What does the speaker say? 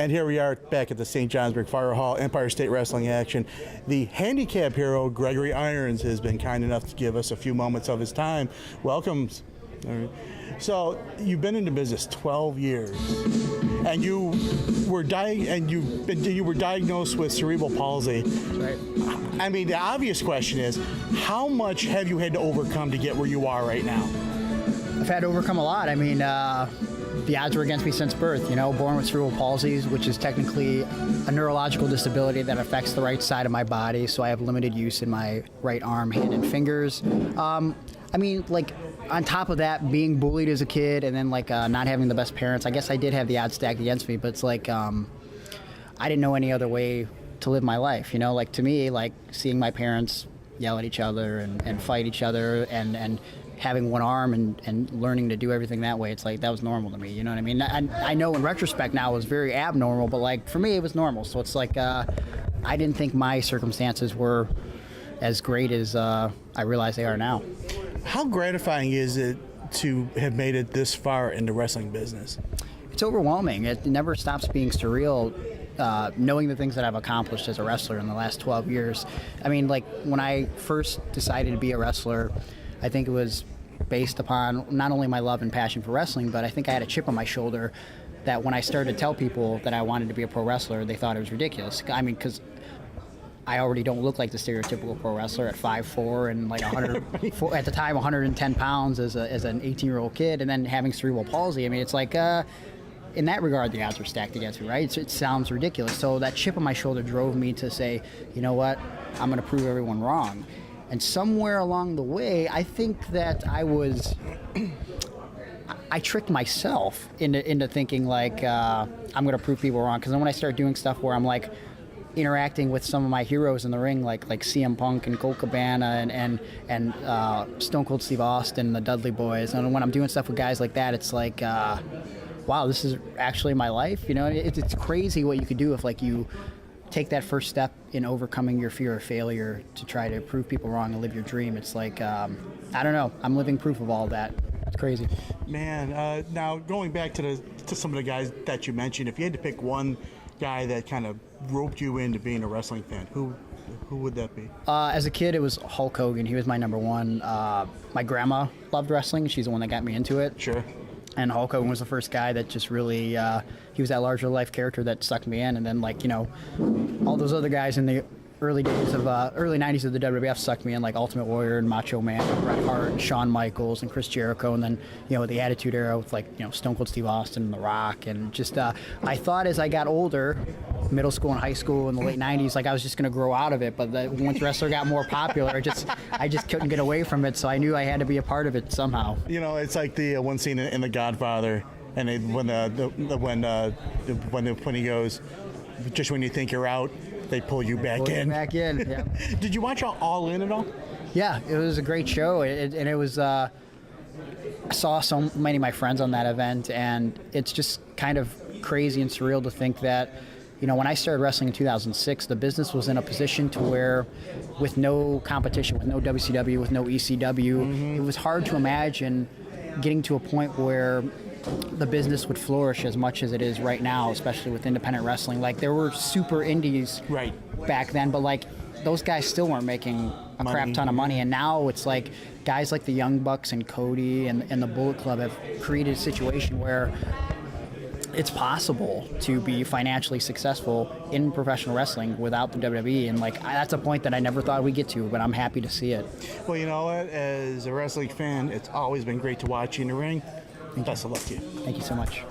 And here we are back at the St. Johnsburg Fire Hall, Empire State Wrestling action. The handicap hero, Gregory Irons, has been kind enough to give us a few moments of his time. Welcome. So you've been in the business 12 years, and you were diagnosed with cerebral palsy. Right. I mean, the obvious question is, how much have you had to overcome to get where you are right now? I've had to overcome a lot. I mean, the odds were against me since birth. You know, born with cerebral palsy, which is technically a neurological disability that affects the right side of my body. So I have limited use in my right arm, hand, and fingers. I mean, like, on top of that, being bullied as a kid, and then like not having the best parents. I guess I did have the odds stacked against me, but it's like I didn't know any other way to live my life. You know, like to me, like seeing my parents yell at each other and fight each other and having one arm and learning to do everything that way, it's like that was normal to me. You know what I mean? I know in retrospect now it was very abnormal, but like for me it was normal. So it's like I didn't think my circumstances were as great as I realize they are now. How gratifying is it to have made it this far in the wrestling business? It's overwhelming. It never stops being surreal, knowing the things that I've accomplished as a wrestler in the last 12 years. I mean, like, when I first decided to be a wrestler, I think it was based upon not only my love and passion for wrestling, but I think I had a chip on my shoulder that when I started to tell people that I wanted to be a pro wrestler, they thought it was ridiculous. I mean, because I already don't look like the stereotypical pro wrestler at 5'4" and like 100 at the time 110 pounds as an 18-year-old kid, and then having cerebral palsy. I mean, it's like in that regard the odds were stacked against me, right? It sounds ridiculous. So that chip on my shoulder drove me to say, you know what, I'm going to prove everyone wrong. And somewhere along the way, I think that I tricked myself into thinking like I'm going to prove people wrong. Because then when I start doing stuff where I'm like interacting with some of my heroes in the ring, like CM Punk and Colt Cabana and Stone Cold Steve Austin, the Dudley Boys, and when I'm doing stuff with guys like that, it's like, wow, this is actually my life. You know, it's crazy what you could do if like you take that first step in overcoming your fear of failure to try to prove people wrong and live your dream. It's like, I don't know, I'm living proof of all of that. It's crazy. Man, now going back to some of the guys that you mentioned, if you had to pick one guy that kind of roped you into being a wrestling fan, who would that be? As a kid, it was Hulk Hogan. He was my number one. My grandma loved wrestling. She's the one that got me into it. Sure. And Hulk Hogan was the first guy that just really, he was that larger life character that sucked me in. And then, like, you know, all those other guys in the early days of, early 90s of the WWF sucked me in, like Ultimate Warrior and Macho Man and Bret Hart and Shawn Michaels and Chris Jericho. And then, you know, the Attitude Era with, like, you know, Stone Cold Steve Austin and The Rock. And just, I thought as I got older, middle school and high school in the late 90s, like I was just going to grow out of it. But once wrestler got more popular, I just couldn't get away from it. So I knew I had to be a part of it somehow. You know, it's like the one scene in The Godfather, and when he goes, just when you think you're out, they pull you back in. Back in. Yeah. Did you watch All In at all? Yeah, it was a great show, and it was. I saw so many of my friends on that event, and it's just kind of crazy and surreal to think that, you know, when I started wrestling in 2006, the business was in a position to where, with no competition, with no WCW, with no ECW, it was hard to imagine getting to a point where the business would flourish as much as it is right now, especially with independent wrestling. Like, there were super indies right back then, but like those guys still weren't making a crap ton of money. And now it's like guys like the Young Bucks and Cody and the Bullet Club have created a situation where it's possible to be financially successful in professional wrestling without the WWE, and like that's a point that I never thought we'd get to, but I'm happy to see it. Well, you know what? As a wrestling fan, it's always been great to watch you in the ring. Best of luck to you. Thank you so much.